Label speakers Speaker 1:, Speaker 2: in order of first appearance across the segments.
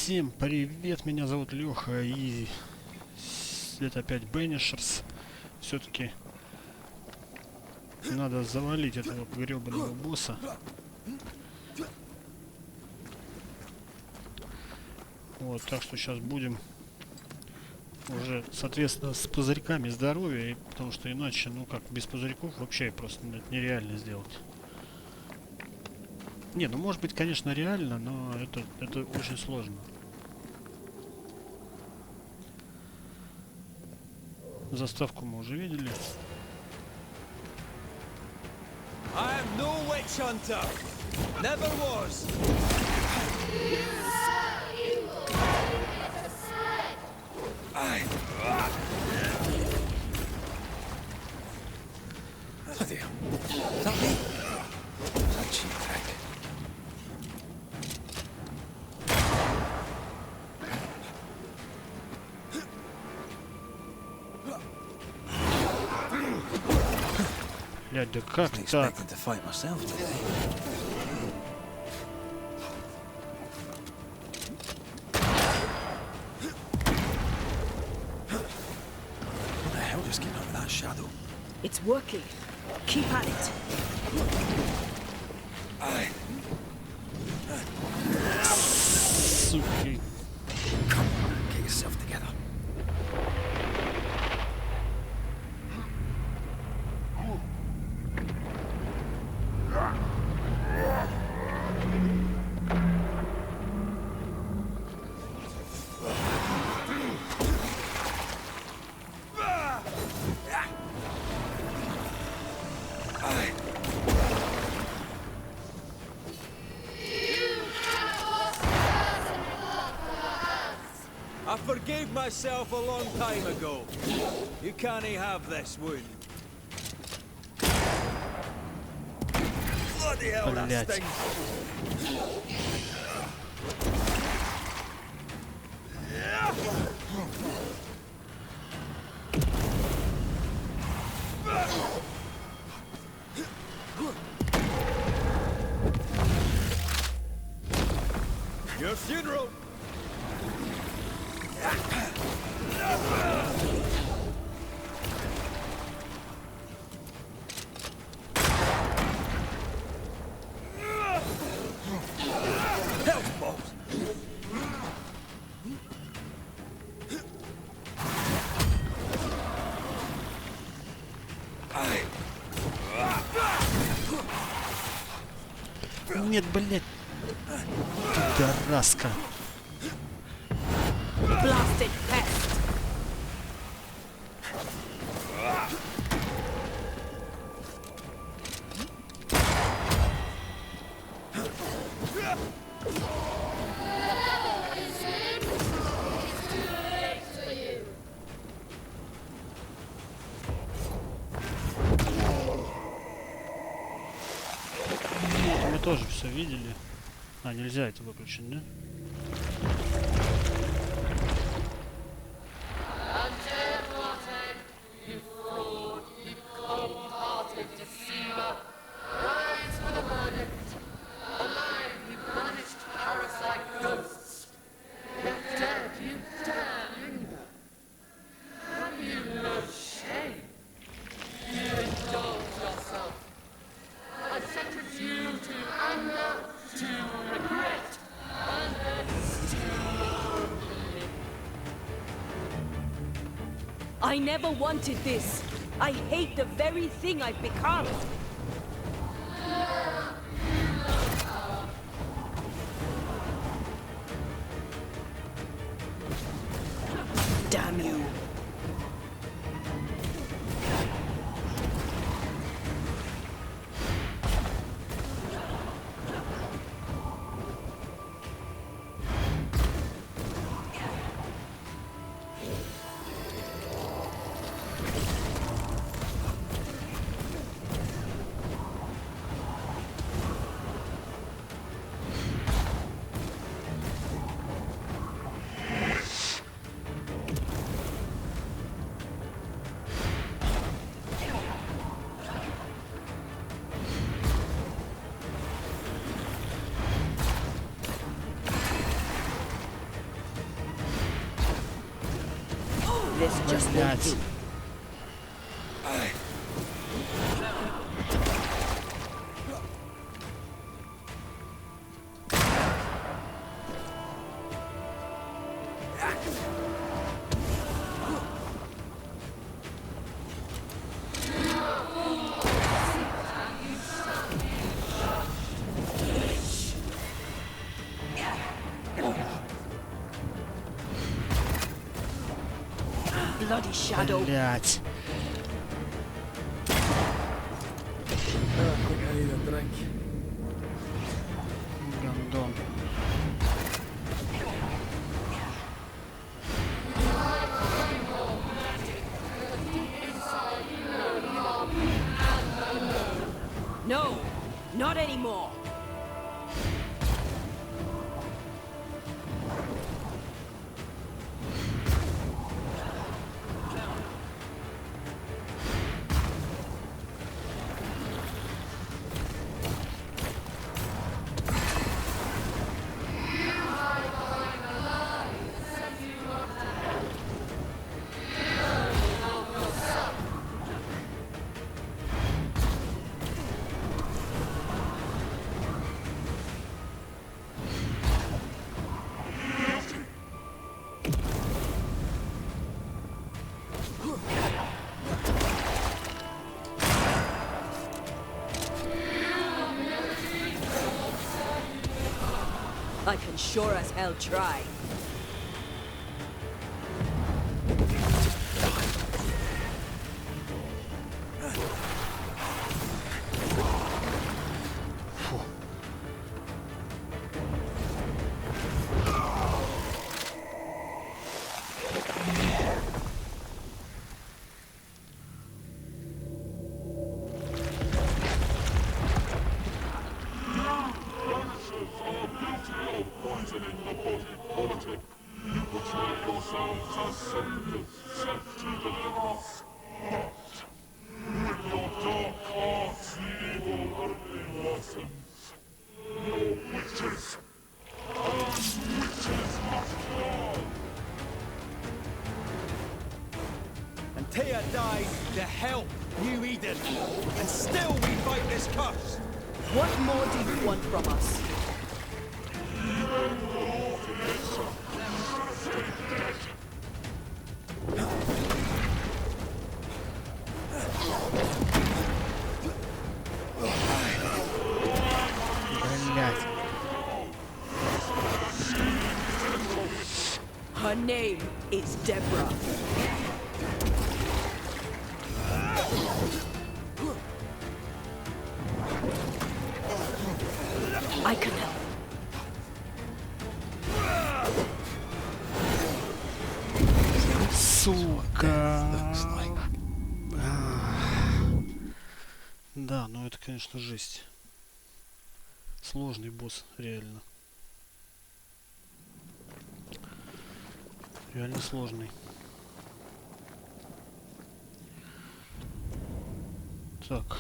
Speaker 1: Всем привет, меня зовут Леха, и это опять Banishers. Все-таки надо завалить этого гребаного босса. Вот, так что сейчас будем уже, соответственно, с пузырьками здоровья, потому что иначе, ну как, без пузырьков вообще просто это нереально сделать. Не, ну может быть, конечно, реально, но это очень сложно. Заставку мы уже видели.
Speaker 2: I am no witch hunter. Never was.
Speaker 3: Bloody hell. Is that me? That cheap trick.
Speaker 1: Блядь, да как
Speaker 3: Wasn't
Speaker 1: так?
Speaker 3: expecting to fight myself today. What the hell just came out of that shadow?
Speaker 4: It's working. Keep at it.
Speaker 1: Суки.
Speaker 3: Come on, get yourself together.
Speaker 2: I forgave myself a long time ago. You can't have this wound. Bloody hell, that
Speaker 1: Блядь.
Speaker 2: stings. Your funeral. Health balls.
Speaker 1: Нет, блядь. Пидораска.
Speaker 4: Blasted pest.
Speaker 1: Это мы тоже все видели. А, нельзя это выключить, да?
Speaker 4: I never wanted this. I hate the very thing I've become. Damn you. This just won't
Speaker 1: Блять.
Speaker 4: do. Bloody shadow.
Speaker 1: Блять.
Speaker 3: I think I need a drink.
Speaker 1: Гандон.
Speaker 4: No, not anymore. I can sure as hell try.
Speaker 2: Антеей died to help New Eden, and still we fight this curse.
Speaker 4: What more do you want from us?
Speaker 1: Блять.
Speaker 4: Her name is Deborah. I can help.
Speaker 1: Сука. Да, ну это, конечно, жесть. Сложный босс, реально. Реально сложный. Так.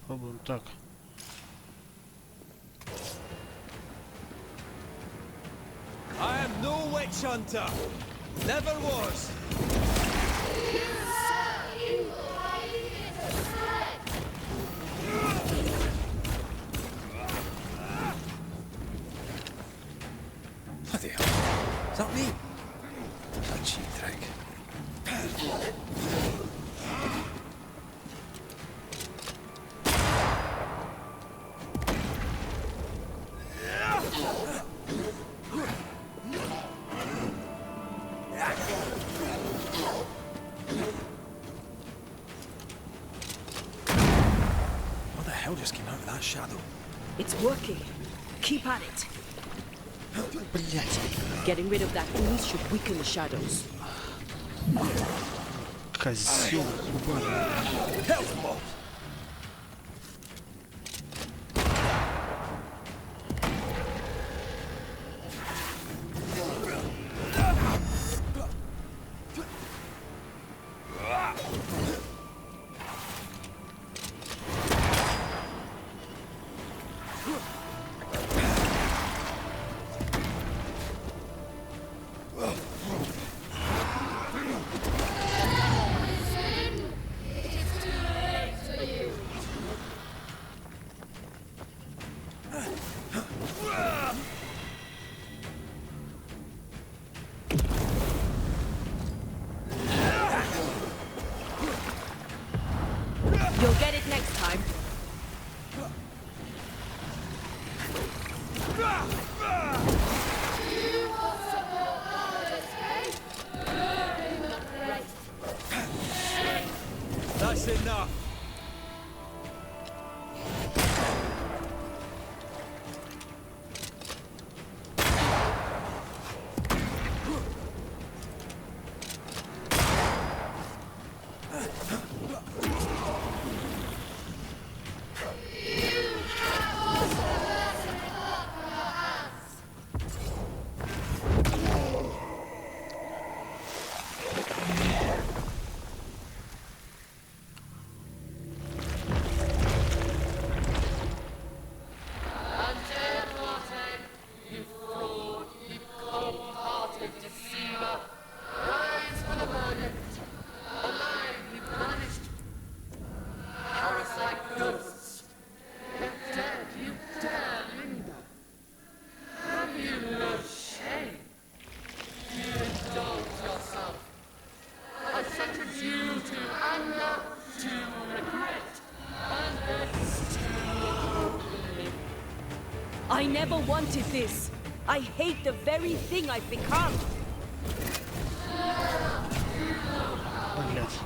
Speaker 1: Попробуем так.
Speaker 2: I am no witch hunter. Never was.
Speaker 3: Bloody hell. Is that me? That cheap trick. hell just came out of that shadow?
Speaker 4: It's working. Keep at it.
Speaker 1: Блять.
Speaker 4: Getting rid of that ooze should weaken the shadows.
Speaker 1: Козёл ебаный.
Speaker 3: Hell's balls!
Speaker 4: You'll get it next time.
Speaker 2: That's enough.
Speaker 4: I never wanted this. I hate the very thing I've become.
Speaker 1: Блять.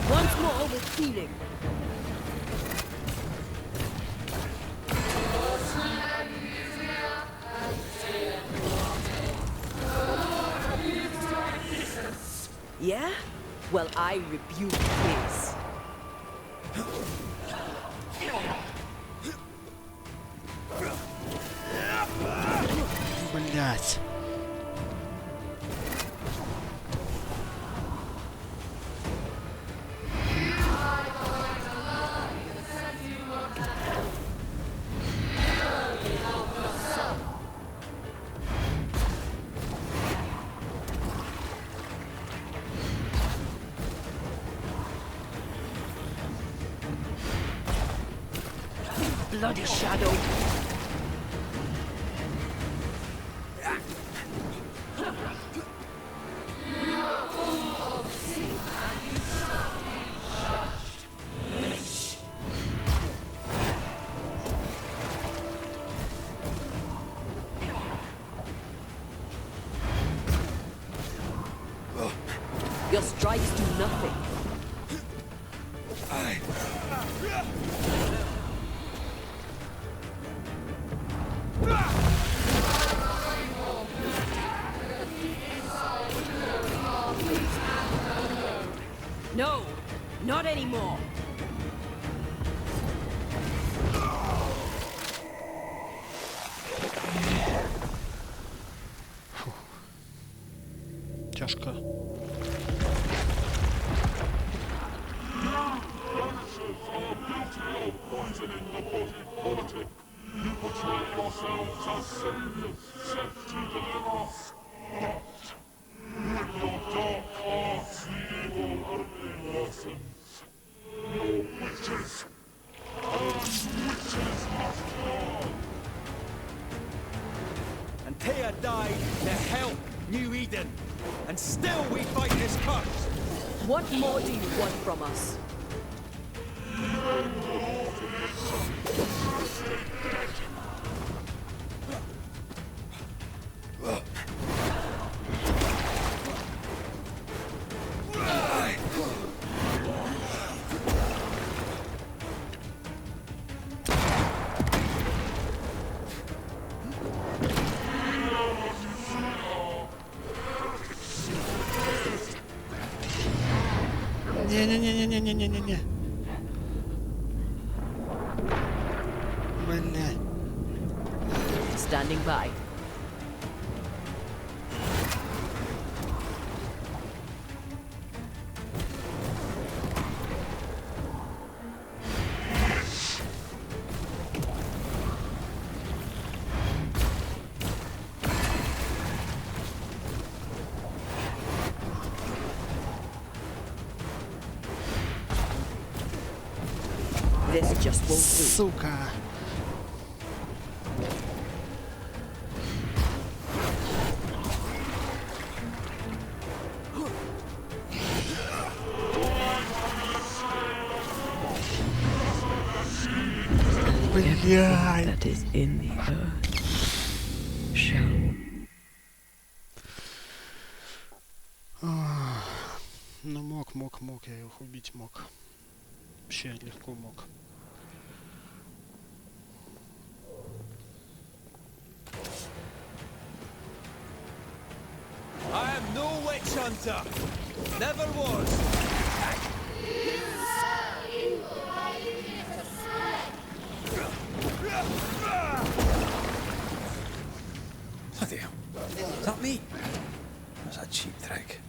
Speaker 4: Once more with healing. Yeah? Well, I rebuke his.
Speaker 1: Блять.
Speaker 4: Bloody shadow. Your strikes do nothing. No, not anymore.
Speaker 1: Тяжко.
Speaker 5: Banishers are guilty of poisoning the body politic.
Speaker 2: Антеей died to help New Eden, and still we fight this curse.
Speaker 4: What more do you want from us?
Speaker 1: Не-не-не-не-не-не-не-не. Блядь.
Speaker 4: Standing by. This just won't do.
Speaker 1: Сука. Блядь.
Speaker 4: That is in the earth shall.
Speaker 1: Ну мог, я их убить мог. Вообще легко мог.
Speaker 2: I am no witch hunter. Never was.
Speaker 3: Bloody hell. Is that me? That's a cheap trick.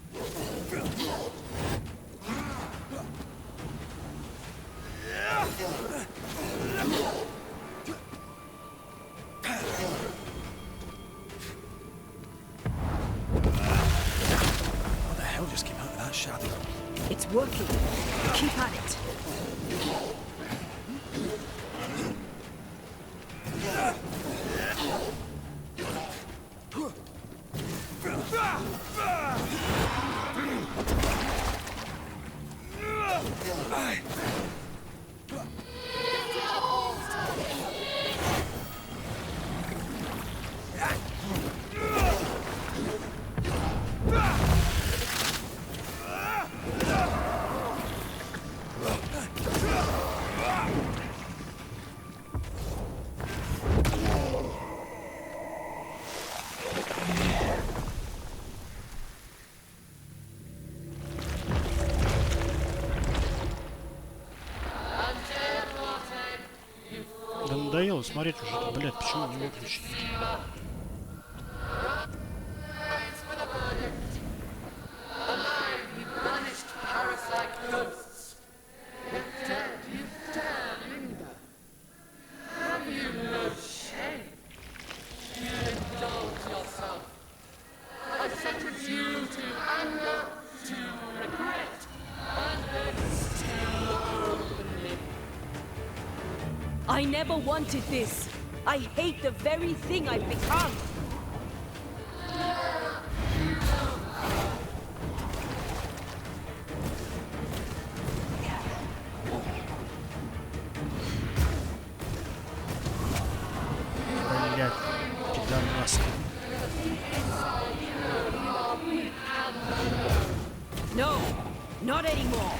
Speaker 3: What the hell just came out of that shadow?
Speaker 4: It's working. Keep at it.
Speaker 1: Да надоело смотреть уже, блядь, почему не выключить?
Speaker 4: I never wanted this. I hate the very thing I've become.
Speaker 1: Блядь, пидораска.
Speaker 4: No, not anymore.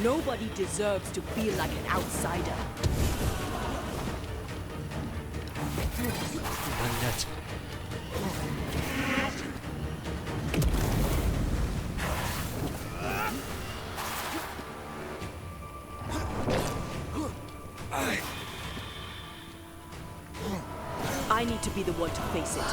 Speaker 4: Nobody deserves to feel like an outsider.
Speaker 1: Блядь.
Speaker 4: to be the one to face it.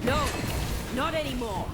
Speaker 4: No, not anymore.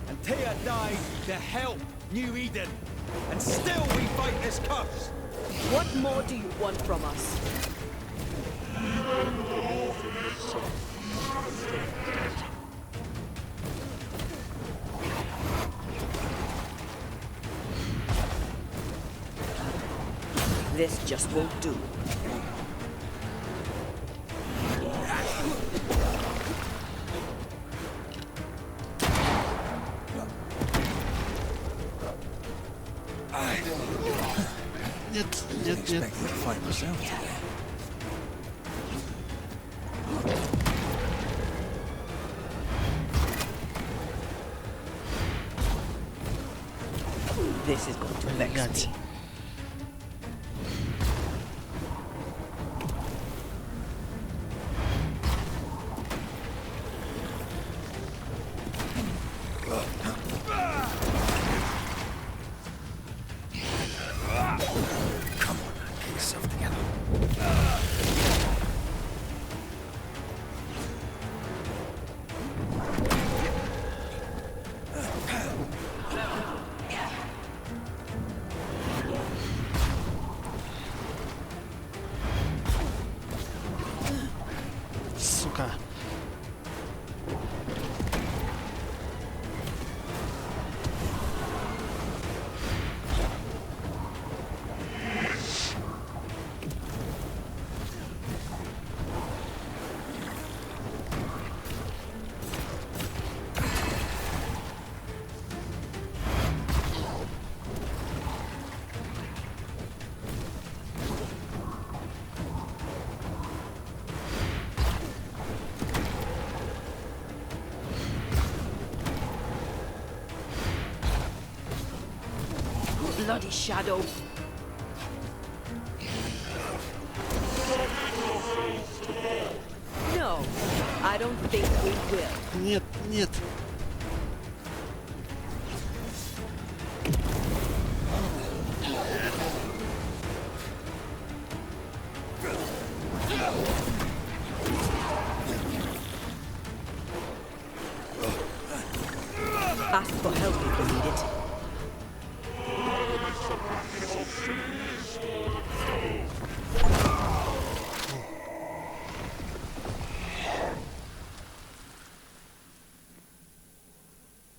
Speaker 2: Антеей died to help New Eden, and still we fight this curse.
Speaker 4: What more do you want from us? This just won't do.
Speaker 1: Нет,
Speaker 3: I
Speaker 1: нет, нет.
Speaker 3: expected to fight myself today.
Speaker 4: This is going to vex
Speaker 1: Блять.
Speaker 4: me.
Speaker 3: Come on, get yourself together.
Speaker 1: Сука.
Speaker 4: Bloody shadow. No, I don't think we will.
Speaker 1: Нет, нет.
Speaker 4: Ask for help if you need it.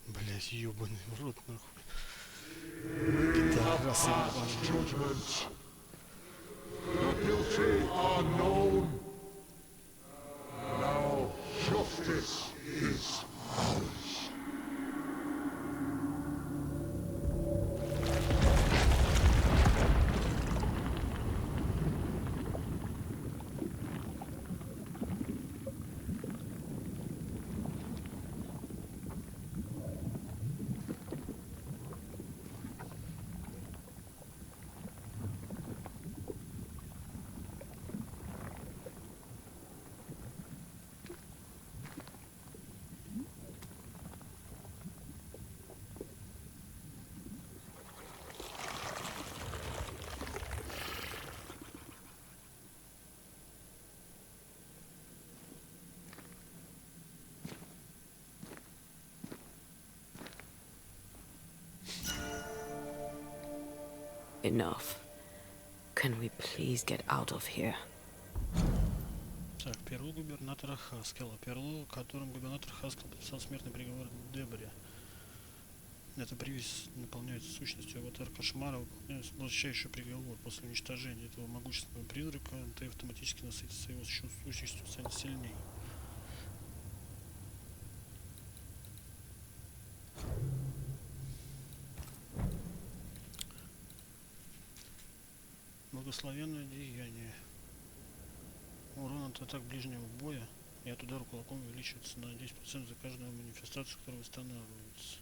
Speaker 1: Блять, ёбаный в рот, нахуй. Пидорасы ебаные.
Speaker 5: The guilty are known. Now justice is ours.
Speaker 4: enough. Can we please get out of here?
Speaker 1: Так, перо губернатора Хаскела. Перо, которым губернатор Хаскел подписал смертный приговор Деборе. Эта привязь наполняется сущностью. Аватар кошмара выполняет сладчайший приговор. После уничтожения этого могущественного призрака Антеей автоматически насытится его сущностью, станет сильней. Благословенное деяние. Урон от атак ближнего боя и от удара кулаком увеличивается на 10% за каждую манифестацию, которая восстанавливается.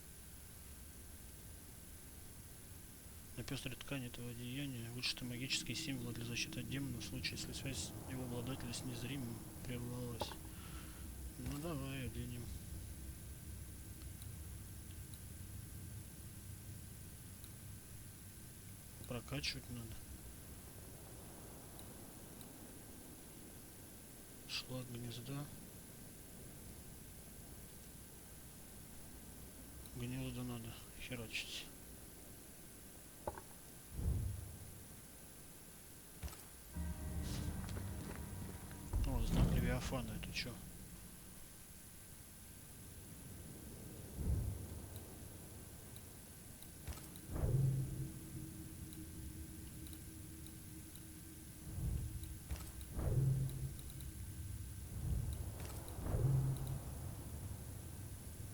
Speaker 1: На пестрой ткани этого одеяния вышиты магические символы для защиты от демонов в случае, если связь его обладателя с незримым прервалась. Ну давай оденем. Прокачивать надо. Шлак гнезда. Гнезда надо херачить. О, знак Левиафана, это чё?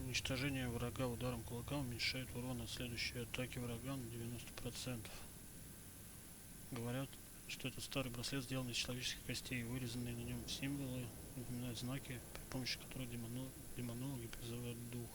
Speaker 1: Уничтожение врага ударом кулака уменьшает урон от следующей атаки врага на 90%. Говорят, что этот старый браслет сделан из человеческих костей, вырезанные на нем символы напоминают знаки, при помощи которых демонологи призывают духов.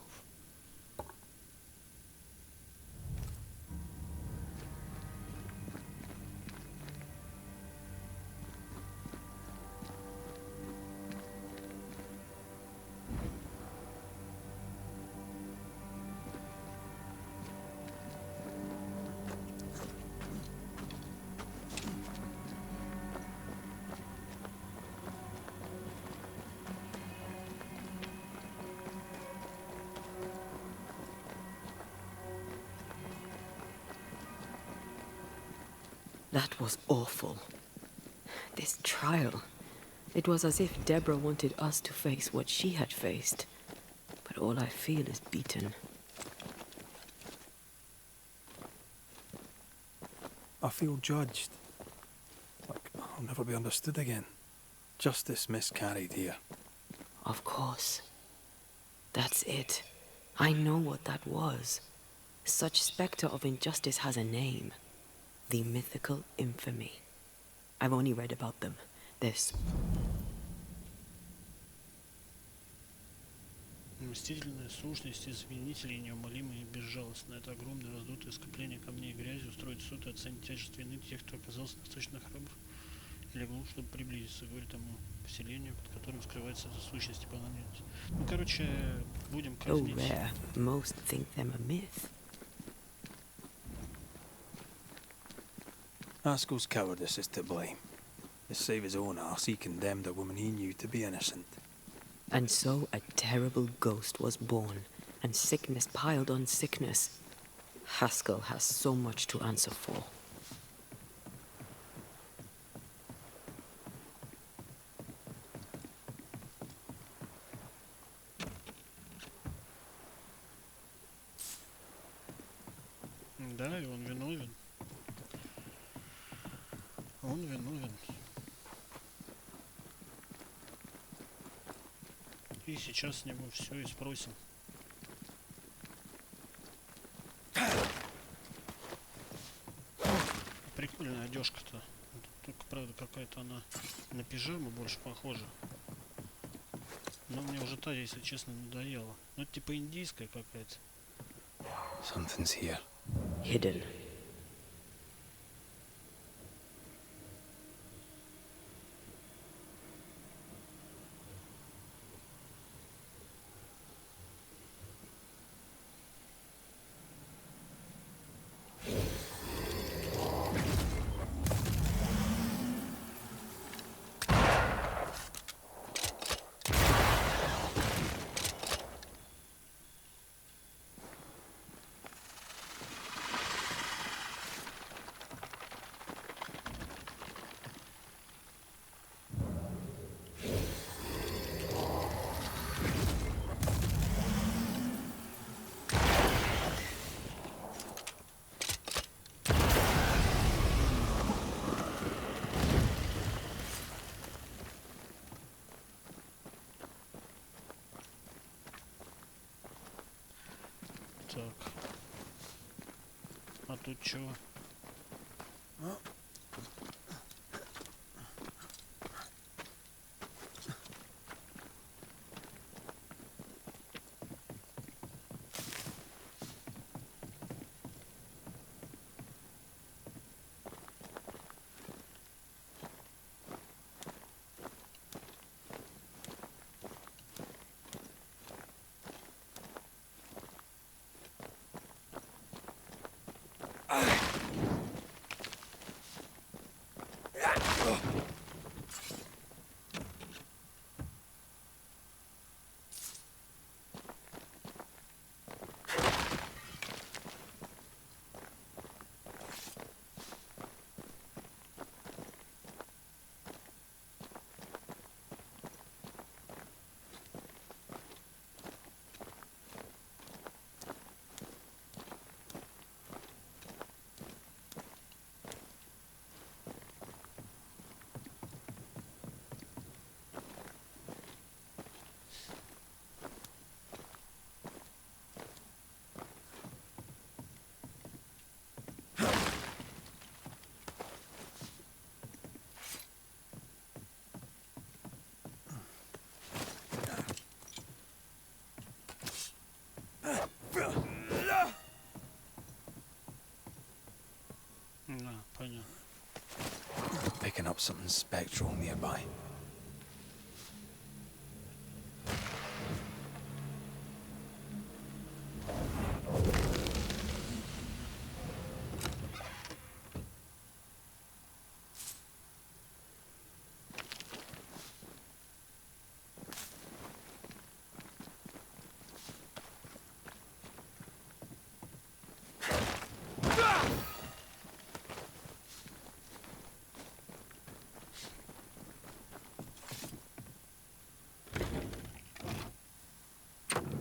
Speaker 4: That was awful. This trial. It was as if Deborah wanted us to face what she had faced. But all I feel is beaten.
Speaker 3: I feel judged. Like I'll never be understood again. Justice miscarried here.
Speaker 4: Of course. That's it. I know what that was. Such spectre of injustice has a name. The mythical infamy. I've only read about them. This.
Speaker 1: Мстительная сущность из Винителей, неумолимая и безжалостная. Это огромное раздутое скопление камней и грязи устроит суд и оценит тяжесть вины тех, кто оказался достаточно храбр или глуп, чтобы приблизиться, говорит тому поселению, под которым скрывается эта сущность и понадобится. Ну, короче, будем казнить.
Speaker 4: Oh, rare. Most think them a myth.
Speaker 3: Haskell's cowardice is to blame. To save his own arse, he condemned a woman he knew to be innocent.
Speaker 4: And so a terrible ghost was born, and sickness piled on sickness. Haskell has so much to answer for.
Speaker 1: Да, и он виновен. Он виновен. И сейчас с него все и спросим. Прикольная одежка-то. Только, правда, какая-то она на пижаму больше похожа. Но мне уже та, если честно, надоела. Ну, это типа индийская какая-то.
Speaker 3: Something's here.
Speaker 4: Hidden.
Speaker 1: Так. А тут чего? Да, понятно.
Speaker 3: Picking up something spectral nearby.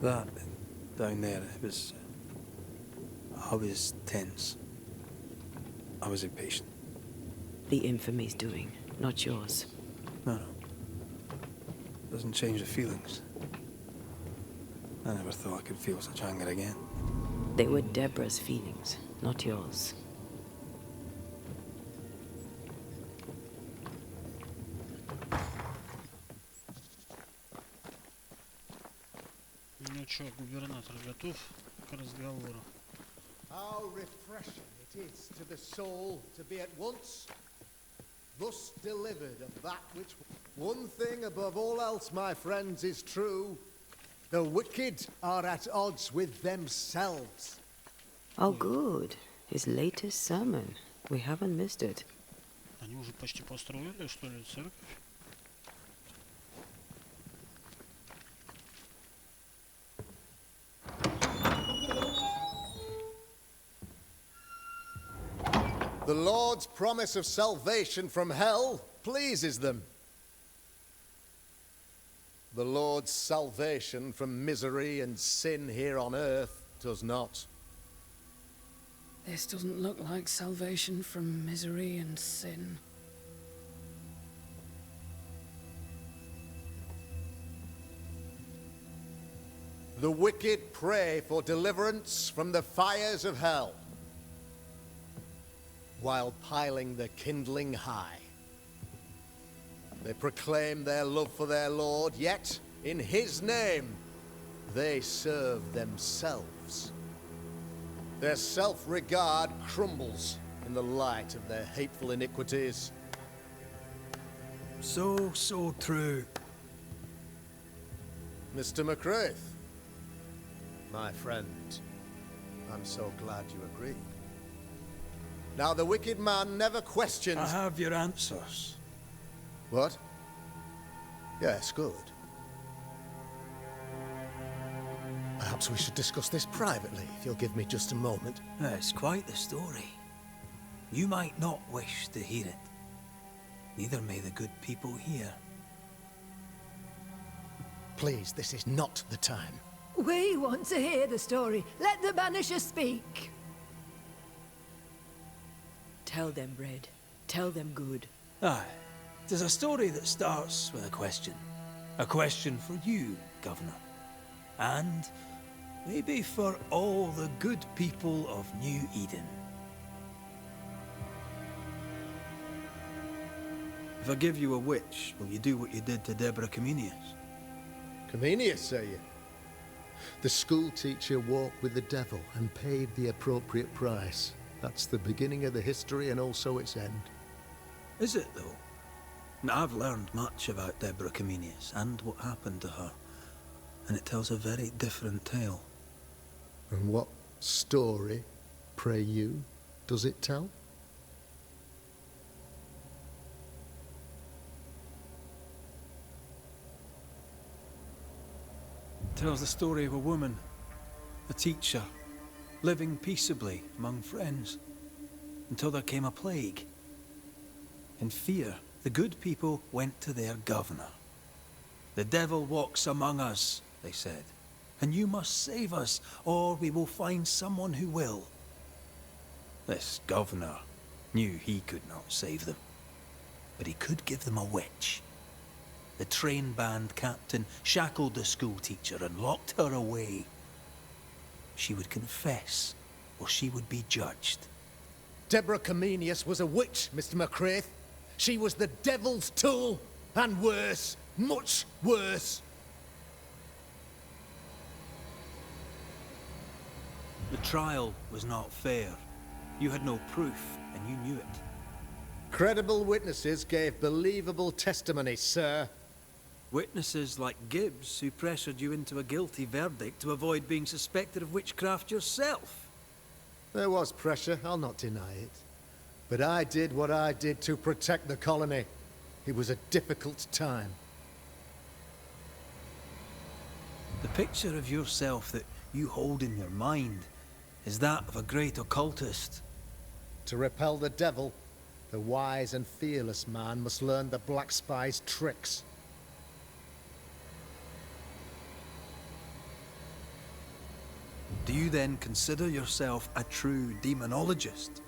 Speaker 3: That down there, it was. I was tense. I was impatient.
Speaker 4: The infamy's doing, not yours.
Speaker 3: No. Doesn't change the feelings. I never thought I could feel such anger again.
Speaker 4: They were Deborah's feelings, not yours.
Speaker 1: Ну чё, губернатор готов к разговору?
Speaker 2: How refreshing it is to the soul to be at once thus delivered of that which... One thing above all else, my friends, is true. The wicked are at odds with themselves.
Speaker 4: Oh, good. His latest sermon. We haven't missed it.
Speaker 1: Они уже почти построили, что ли, церковь?
Speaker 2: The Lord's promise of salvation from hell pleases them. The Lord's salvation from misery and sin here on earth does not.
Speaker 6: This doesn't look like salvation from misery and sin.
Speaker 2: The wicked pray for deliverance from the fires of hell, while piling the kindling high. They proclaim their love for their Lord, yet in his name they serve themselves. Their self-regard crumbles in the light of their hateful iniquities.
Speaker 3: So true.
Speaker 2: Mr. McCraith, my friend, I'm so glad you agree. Now the wicked man never questions...
Speaker 3: I have your answers.
Speaker 2: What? Yes, good. Perhaps we should discuss this privately, if you'll give me just a moment.
Speaker 3: It's quite the story. You might not wish to hear it. Neither may the good people here.
Speaker 2: Please, this is not the time.
Speaker 7: We want to hear the story. Let the Banishers speak.
Speaker 4: Tell them, Red. Tell them good.
Speaker 3: Aye. It is a story that starts with a question. A question for you, Governor. And Maybe for all the good people of New Eden. If I give you a witch, will you do what you did to Deborah Comenius?
Speaker 2: Comenius, say you? The school teacher walked with the devil and paid the appropriate price. That's the beginning of the history and also its end.
Speaker 3: Is it, though? Now, I've learned much about Deborah Comenius and what happened to her, and it tells a very different tale.
Speaker 2: And what story, pray you, does it tell?
Speaker 3: It tells the story of a woman, a teacher, living peaceably among friends, until there came a plague. In fear, the good people went to their governor. "The devil walks among us," they said, "and you must save us, or we will find someone who will." This governor knew he could not save them, but he could give them a witch. The train band captain shackled the school teacher and locked her away. She would confess, or she would be judged.
Speaker 2: Deborah Comenius was a witch, Mr. McCraith. She was the devil's tool, and worse, much worse.
Speaker 3: The trial was not fair. You had no proof, and you knew it.
Speaker 2: Credible witnesses gave believable testimony, sir.
Speaker 3: Witnesses like Gibbs, who pressured you into a guilty verdict to avoid being suspected of witchcraft yourself.
Speaker 2: There was pressure, I'll not deny it. But I did what I did to protect the colony. It was a difficult time.
Speaker 3: The picture of yourself that you hold in your mind is that of a great occultist.
Speaker 2: To repel the devil, the wise and fearless man must learn the Black Spy's tricks.
Speaker 3: Do you then consider yourself a true demonologist?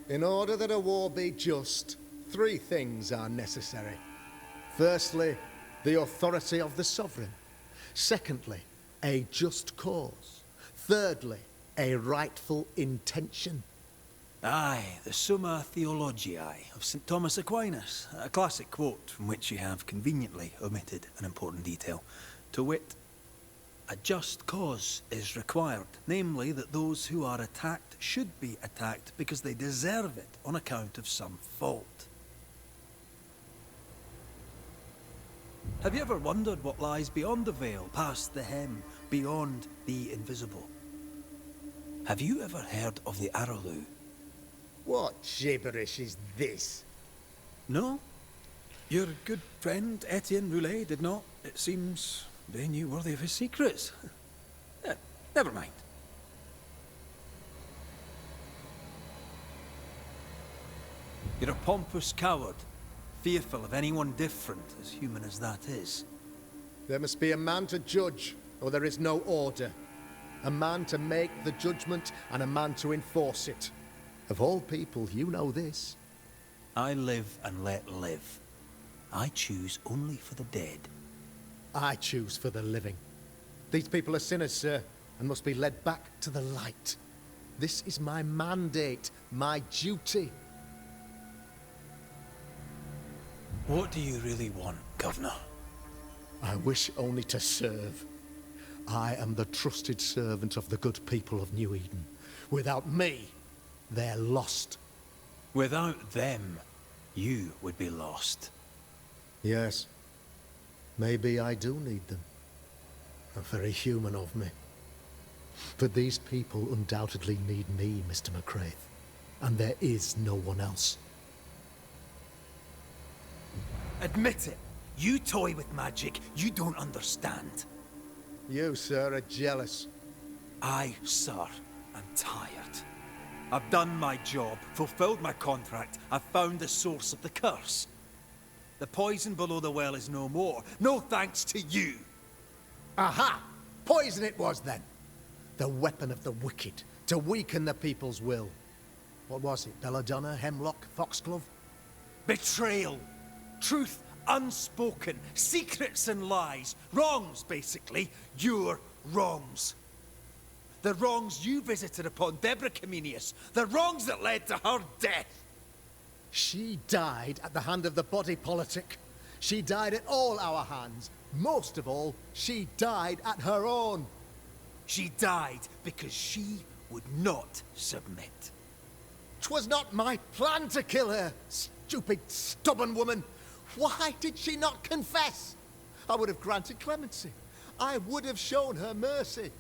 Speaker 2: In order that a war be just, 3 things are necessary. Firstly, the authority of the sovereign. Secondly, a just cause. Thirdly, a rightful intention.
Speaker 3: Aye, the Summa Theologiae of St. Thomas Aquinas, a classic quote from which you have conveniently omitted an important detail. To wit, a just cause is required, namely that those who are attacked should be attacked because they deserve it on account of some fault. Have you ever wondered what lies beyond the veil, past the hem, beyond the invisible? Have you ever heard of the Arrowloo?
Speaker 2: What gibberish is this?
Speaker 3: No? Your good friend Etienne Roulet did not, it seems, deign you worthy of his secrets. Never mind. You're a pompous coward, fearful of anyone different, as human as that is.
Speaker 2: There must be a man to judge, or there is no order. A man to make the judgment, and a man to enforce it. Of all people, you know this.
Speaker 3: I live and let live. I choose only for the dead.
Speaker 2: I choose for the living. These people are sinners, sir, and must be led back to the light. This is my mandate, my duty.
Speaker 3: What do you really want, Governor?
Speaker 2: I wish only to serve. I am the trusted servant of the good people of New Eden. Without me, they're lost.
Speaker 3: Without them, you would be lost.
Speaker 2: Yes. Maybe I do need them. Very human of me. But these people undoubtedly need me, Mr. McCraith. And there is no one else.
Speaker 3: Admit it. You toy with magic you don't understand.
Speaker 2: You, sir, are jealous.
Speaker 3: I, sir, am tired. I've done my job, fulfilled my contract, I've found the source of the curse. The poison below the well is no more. No thanks to you.
Speaker 2: Aha! Poison it was, then. The weapon of the wicked, to weaken the people's will. What was it? Belladonna, hemlock, foxglove?
Speaker 3: Betrayal. Truth unspoken. Secrets and lies. Wrongs, basically. Your wrongs. The wrongs you visited upon Deborah Comenius. The wrongs that led to her death.
Speaker 2: She died at the hand of the body politic. She died at all our hands. Most of all, she died at her own.
Speaker 3: She died because she would not submit.
Speaker 2: 'Twas not my plan to kill her, stupid, stubborn woman. Why did she not confess? I would have granted clemency. I would have shown her mercy.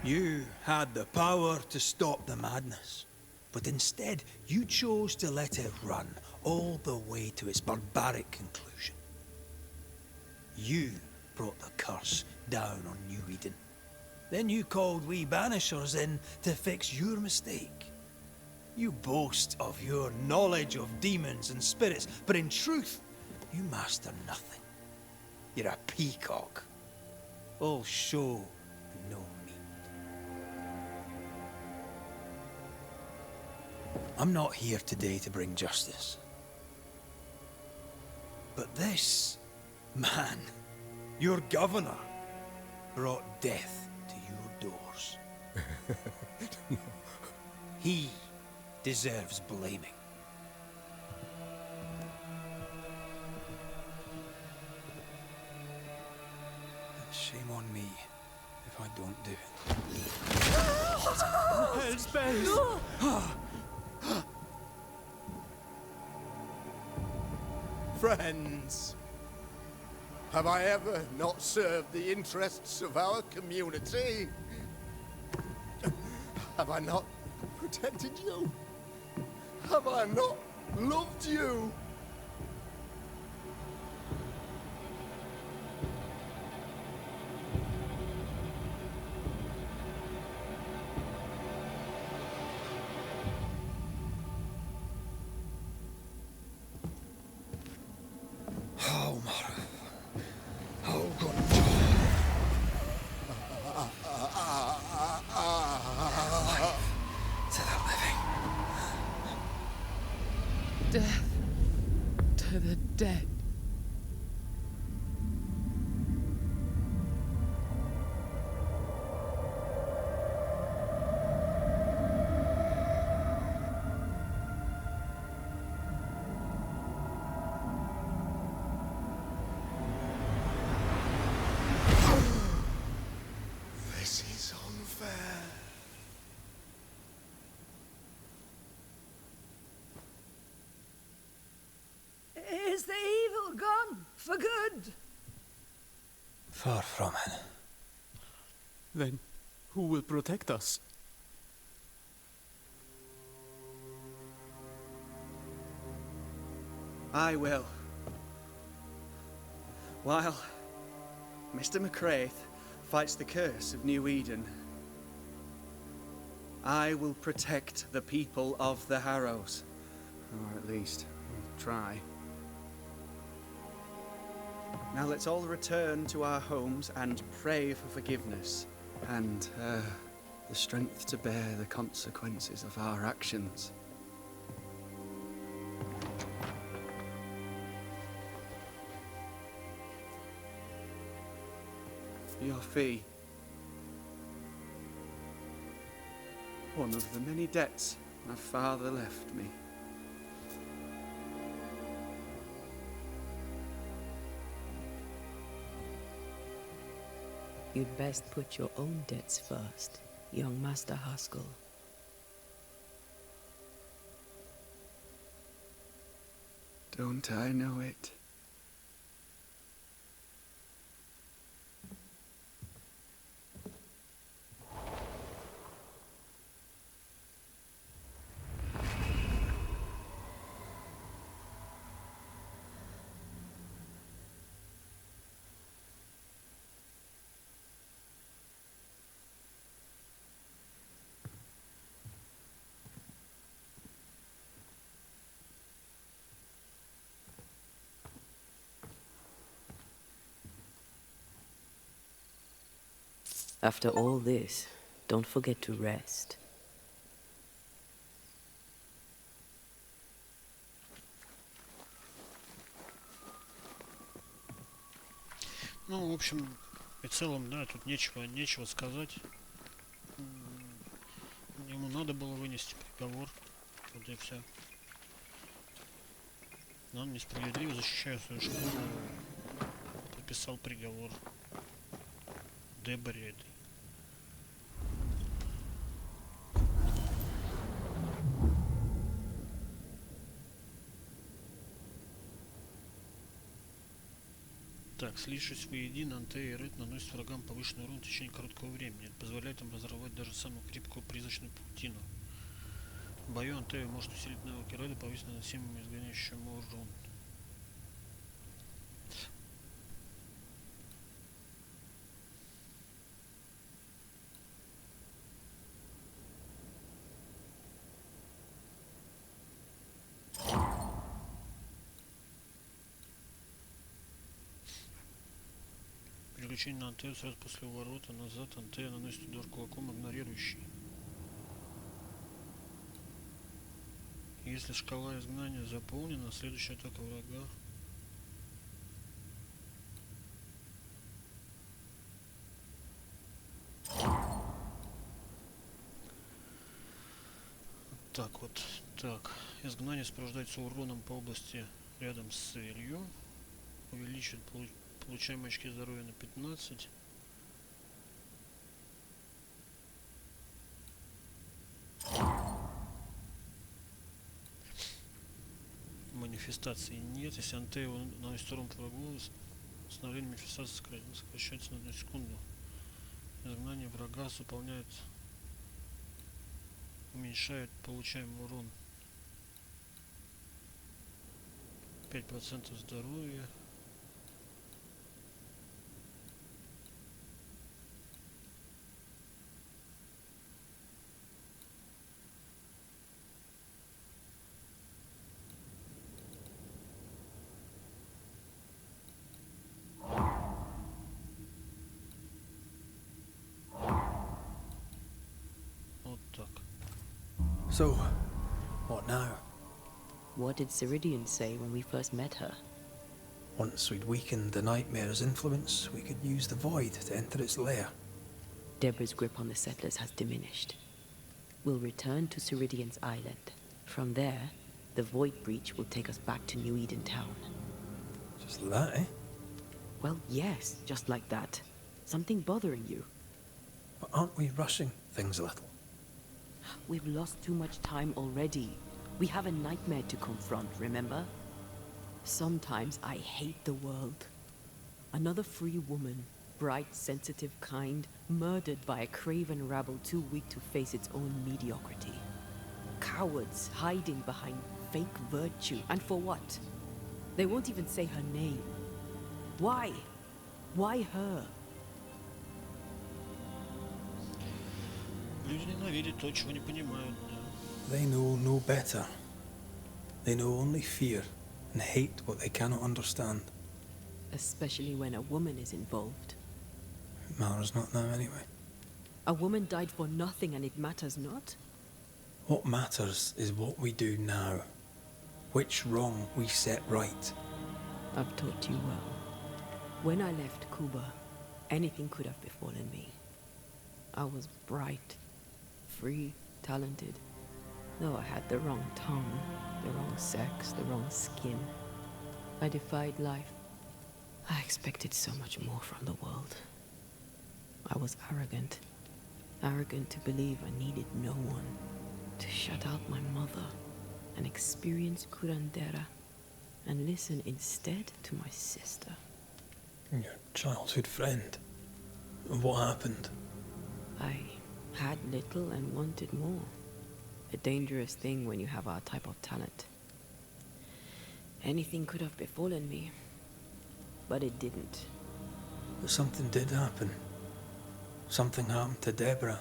Speaker 3: You had the power to stop the madness, but instead you chose to let it run all the way to its barbaric conclusion. You brought the curse down on New Eden. Then you called we Banishers in to fix your mistake. You boast of your knowledge of demons and spirits, but in truth, you master nothing. You're a peacock. All show and no meat. I'm not here today to bring justice. But this man, your governor, brought death to your doors. He deserves blaming. Shame on me if I don't do it. Hell's bells!
Speaker 2: Friends, have I ever not served the interests of our community? Have I not protected you? Have I not loved you?
Speaker 6: Death to the dead.
Speaker 2: This is unfair.
Speaker 7: Is the evil gone for good?
Speaker 3: Far from it.
Speaker 8: Then who will protect us?
Speaker 9: I will. While Mr. McCraith fights the curse of New Eden, I will protect the people of the Harrows. Or at least, try. Now let's all return to our homes and pray for forgiveness and the strength to bear the consequences of our actions. Your fee. One of the many debts my father left me.
Speaker 4: You'd best put your own debts first, young Master Haskell.
Speaker 9: Don't I know it?
Speaker 4: After all this, don't forget to rest.
Speaker 1: Ну, в общем и целом, да, тут нечего сказать. Ему надо было вынести приговор. Вот и все. Но он несправедливо, защищая свою школу, подписал приговор Деборе этой. Так, слившись воедино, Антея и Ред наносят врагам повышенный урон в течение короткого времени. Это позволяет им разорвать даже самую крепкую призрачную паутину. В бою Антея может усилить навыки Реда, повысить наносимый изгоняющему урон. Переключение на Антею сразу после уворота назад. Антея наносит удар кулаком, игнорирующий. Если шкала изгнания заполнена, следующая атака врага. Так вот, так. Изгнание сопровождается уроном по области рядом с целью. Увеличивает получаемые очки здоровья на 15. Манифестации нет. Если Антея наносит урон врагу, становление манифестации сокращается на 1 секунду. Изгнание врага заполняет, уменьшает получаемый урон 5% здоровья. Вот так.
Speaker 3: So, what now?
Speaker 4: What did Ceridian say when we first met her?
Speaker 3: Once we'd weakened the nightmare's influence, we could use the void to enter its lair.
Speaker 4: Deborah's grip on the settlers has diminished. We'll return to Ceridian's island. From there, the void breach will take us back to New Eden Town.
Speaker 3: Just that, eh?
Speaker 4: Well, yes, just like that. Something bothering you.
Speaker 3: But aren't we rushing things a little?
Speaker 4: We've lost too much time already. We have a nightmare to confront, remember? Sometimes I hate the world. Another free woman, bright, sensitive, kind, murdered by a craven rabble too weak to face its own mediocrity. Cowards hiding behind fake virtue. And for what? They won't even say her name. Why? Why her?
Speaker 1: Люди ненавидят то, чего не понимают, да.
Speaker 3: They know no better. They know only fear and hate what they cannot understand.
Speaker 4: Especially when a woman is involved.
Speaker 3: It matters not now anyway.
Speaker 4: A woman died for nothing and it matters not?
Speaker 3: What matters is what we do now. Which wrong we set right.
Speaker 4: I've taught you well. When I left Cuba, anything could have befallen me. I was bright, free, talented. Though I had the wrong tongue, the wrong sex, the wrong skin. I defied life. I expected so much more from the world. I was arrogant. Arrogant to believe I needed no one. To shut out my mother and experience curandera. And listen instead to my sister.
Speaker 3: Your childhood friend. What happened?
Speaker 4: I had little and wanted more. A dangerous thing when you have our type of talent. Anything could have befallen me, but it didn't.
Speaker 3: But something did happen. Something happened to Deborah,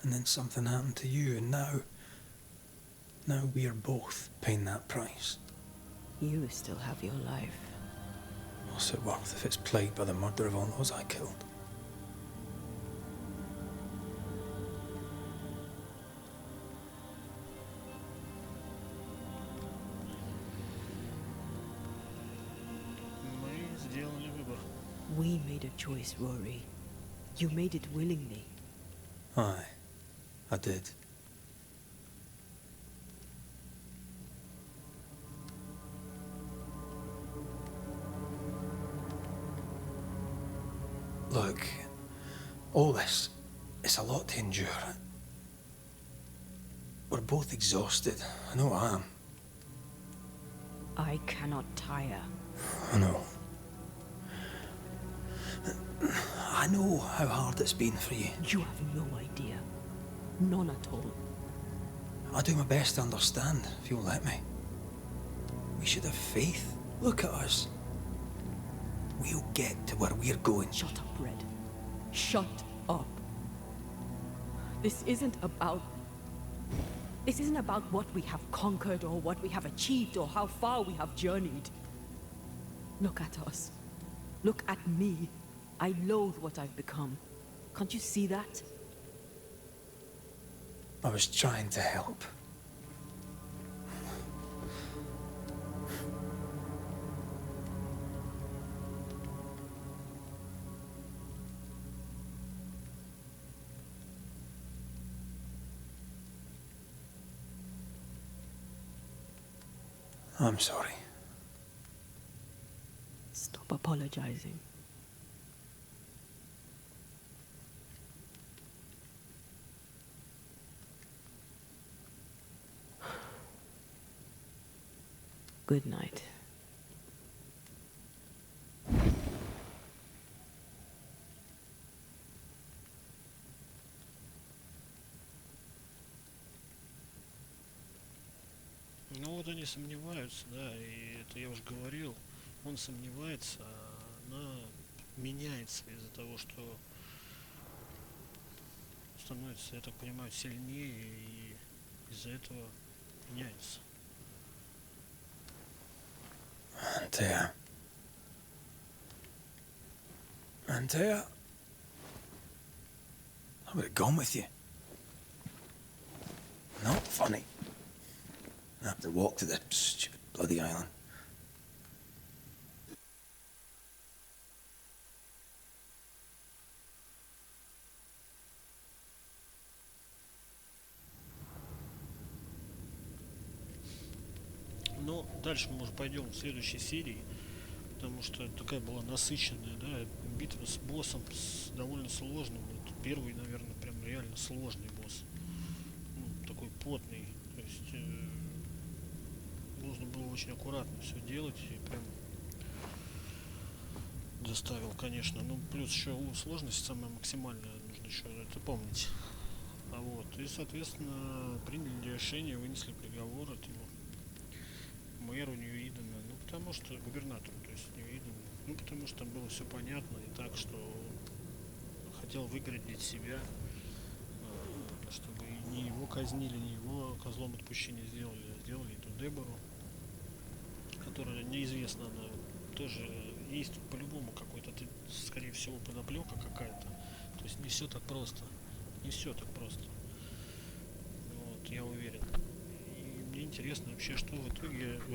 Speaker 3: and then something happened to you, and now we are both paying that price.
Speaker 4: You still have your life.
Speaker 3: What's it worth if it's plagued by the murder of all those I killed?
Speaker 1: Мы сделали выбор.
Speaker 4: We He made a choice, Rory. You made it willingly.
Speaker 3: Aye, I did. Look, all this, it's a lot to endure. We're both exhausted. I know I am.
Speaker 4: I cannot tire.
Speaker 3: I know. I know how hard it's been for you.
Speaker 4: You have no idea. None at all.
Speaker 3: I'll do my best to understand, if you'll let me. We should have faith. Look at us. We'll get to where we're going.
Speaker 4: Shut up, Red. Shut up. This isn't about what we have conquered or what we have achieved or how far we have journeyed. Look at us. Look at me. I loathe what I've become. Can't you see that?
Speaker 3: I was trying to help. I'm sorry.
Speaker 4: Stop apologizing. Good night.
Speaker 1: Ну вот они сомневаются, да, и это я уже говорил. Он сомневается, а она меняется из-за того, что становится, я так понимаю, сильнее, и из-за этого меняется.
Speaker 3: Антея. Антеya. I would have gone with you. Not funny. I have to walk to the stupid bloody island.
Speaker 1: Но дальше мы уже пойдем в следующей серии, потому что такая была насыщенная, да, битва с боссом, довольно сложным. Вот первый, наверное, прям реально сложный босс. Ну, такой потный. То есть нужно было очень аккуратно все делать, и прям заставил, конечно. Ну, плюс еще сложность самая максимальная, нужно еще это помнить. А вот, и, соответственно, приняли решение, вынесли приговор этому мэру Нью-Идена, ну, потому что губернатору, то есть Нью-Идену, ну, потому что там было все понятно, и так, что хотел выгородить себя, чтобы не его казнили, не его козлом отпущения сделали, а сделали эту Дебору, которая неизвестна, она тоже есть тут по-любому какой-то, скорее всего, подоплека какая-то, то есть не все так просто, не все так просто, вот, я уверен. Мне интересно вообще, что в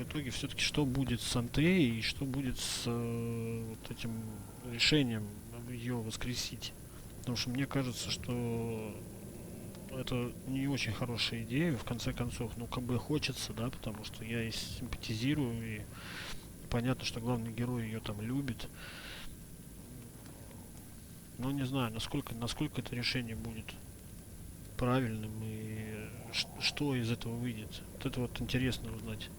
Speaker 1: итоге все-таки что будет с Антеей и что будет с вот этим решением ее воскресить. Потому что мне кажется, что это не очень хорошая идея, в конце концов, ну как бы хочется, да, потому что я и симпатизирую, и понятно, что главный герой ее там любит. Но не знаю, насколько это решение будет правильным и что из этого выйдет. Вот это вот интересно узнать.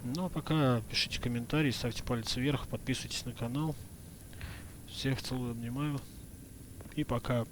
Speaker 1: Ну а пока пишите комментарии, ставьте палец вверх, подписывайтесь на канал. Всех целую, обнимаю. И пока.